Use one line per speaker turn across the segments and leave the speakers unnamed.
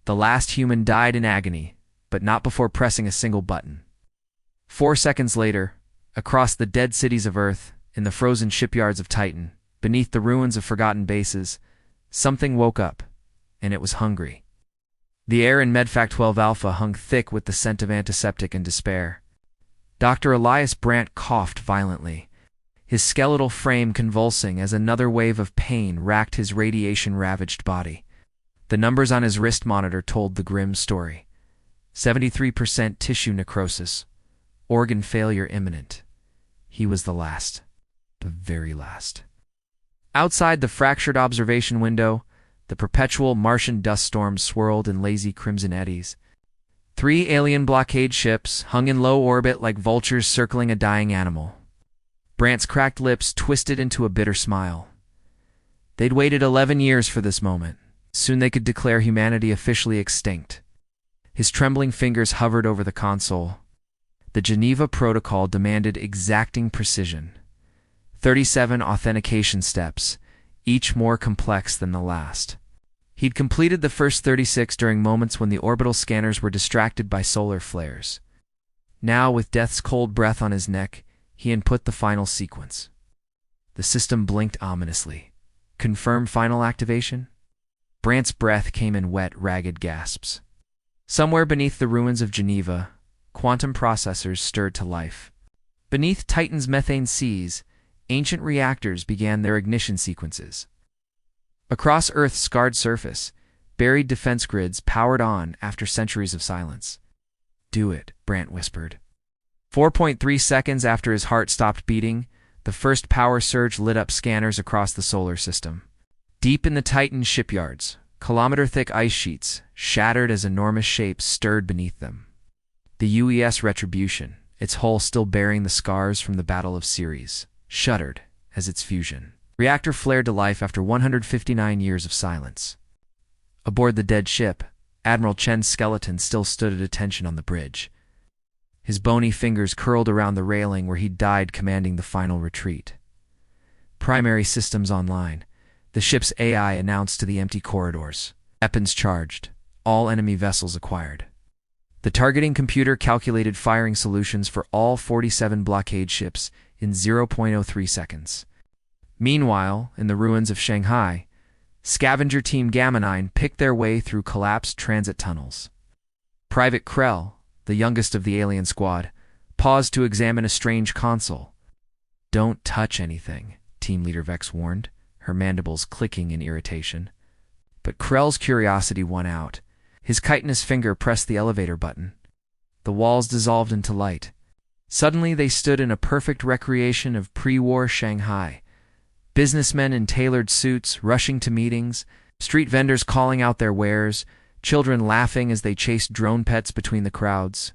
The last human died in agony, but not before pressing a single button. 4 seconds later, across the dead cities of Earth, in the frozen shipyards of Titan, beneath the ruins of forgotten bases, something woke up, and it was hungry. The air in Medfac 12 Alpha hung thick with the scent of antiseptic and despair. Dr. Elias Brandt coughed violently, his skeletal frame convulsing as another wave of pain racked his radiation-ravaged body. The numbers on his wrist monitor told the grim story. 73% tissue necrosis, organ failure imminent. He was the last. The very last. Outside the fractured observation window, the perpetual Martian dust storms swirled in lazy crimson eddies. 3 alien blockade ships hung in low orbit like vultures circling a dying animal. Brandt's cracked lips twisted into a bitter smile. They'd waited 11 years for this moment. Soon they could declare humanity officially extinct. His trembling fingers hovered over the console. The Geneva Protocol demanded exacting precision. 37 authentication steps, each more complex than the last. He'd completed the first 36 during moments when the orbital scanners were distracted by solar flares. Now, with death's cold breath on his neck, he input the final sequence. The system blinked ominously. Confirm final activation? Brandt's breath came in wet, ragged gasps. Somewhere beneath the ruins of Geneva, quantum processors stirred to life. Beneath Titan's methane seas, ancient reactors began their ignition sequences. Across Earth's scarred surface, buried defense grids powered on after centuries of silence. "Do it," Brandt whispered. 4.3 seconds after his heart stopped beating, the first power surge lit up scanners across the solar system. Deep in the Titan shipyards, kilometer-thick ice sheets, shattered as enormous shapes, stirred beneath them. The UES Retribution, its hull still bearing the scars from the Battle of Ceres, shuddered as its fusion. Reactor flared to life after 159 years of silence. Aboard the dead ship, Admiral Chen's skeleton still stood at attention on the bridge. His bony fingers curled around the railing where he'd died commanding the final retreat. Primary systems online. The ship's AI announced to the empty corridors. Weapons charged. All enemy vessels acquired. The targeting computer calculated firing solutions for all 47 blockade ships in 0.03 seconds. Meanwhile, in the ruins of Shanghai, Scavenger Team Gamma 9 picked their way through collapsed transit tunnels. Private Krell, the youngest of the alien squad, paused to examine a strange console. "Don't touch anything," Team Leader Vex warned, her mandibles clicking in irritation. But Krell's curiosity won out. His chitinous finger pressed the elevator button. The walls dissolved into light. Suddenly they stood in a perfect recreation of pre-war Shanghai. Businessmen in tailored suits rushing to meetings, street vendors calling out their wares, children laughing as they chased drone pets between the crowds.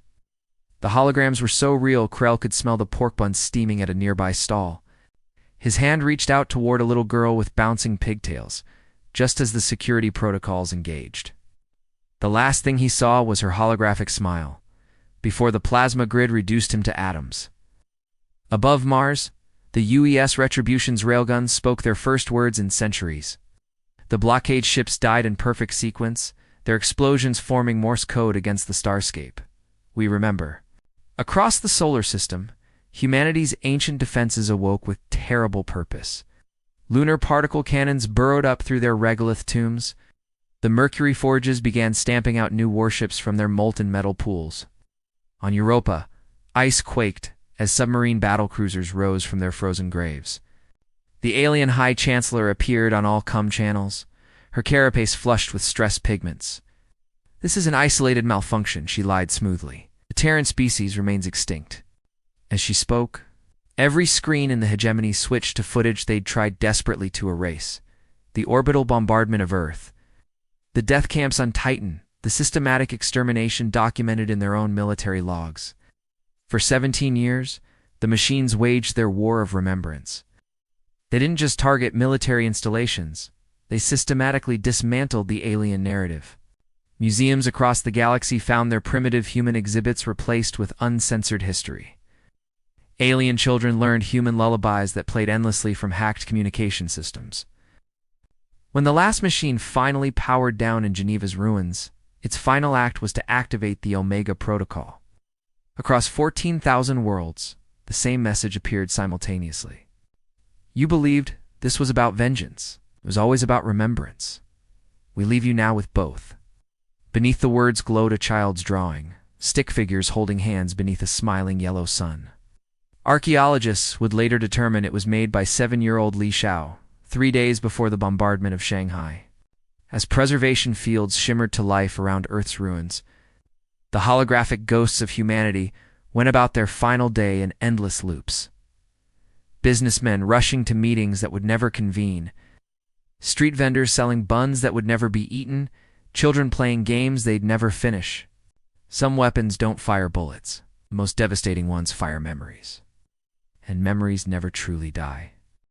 The holograms were so real Krell could smell the pork buns steaming at a nearby stall. His hand reached out toward a little girl with bouncing pigtails, just as the security protocols engaged. The last thing he saw was her holographic smile, before the plasma grid reduced him to atoms. Above Mars, the UES Retribution's railguns spoke their first words in centuries. The blockade ships died in perfect sequence, their explosions forming Morse code against the starscape. We remember. Across the solar system, humanity's ancient defenses awoke with terrible purpose. Lunar particle cannons burrowed up through their regolith tombs. The Mercury forges began stamping out new warships from their molten metal pools. On Europa, ice quaked as submarine battlecruisers rose from their frozen graves. The alien High Chancellor appeared on all cum channels, her carapace flushed with stress pigments. "This is an isolated malfunction," she lied smoothly. "The Terran species remains extinct." As she spoke, every screen in the hegemony switched to footage they'd tried desperately to erase. The orbital bombardment of Earth, the death camps on Titan, the systematic extermination documented in their own military logs. For 17 years, the machines waged their war of remembrance. They didn't just target military installations, they systematically dismantled the alien narrative. Museums across the galaxy found their primitive human exhibits replaced with uncensored history. Alien children learned human lullabies that played endlessly from hacked communication systems. When the last machine finally powered down in Geneva's ruins, Its final act was to activate the Omega Protocol. Across 14,000 worlds, the same message appeared simultaneously. You believed this was about vengeance. It was always about remembrance. We leave you now with both. Beneath the words glowed a child's drawing, stick figures holding hands beneath a smiling yellow sun. Archaeologists would later determine it was made by 7-year-old Li Xiao, 3 days before the bombardment of Shanghai. As preservation fields shimmered to life around Earth's ruins, the holographic ghosts of humanity went about their final day in endless loops. Businessmen rushing to meetings that would never convene, street vendors selling buns that would never be eaten, children playing games they'd never finish. Some weapons don't fire bullets. The most devastating ones fire memories. And memories never truly die.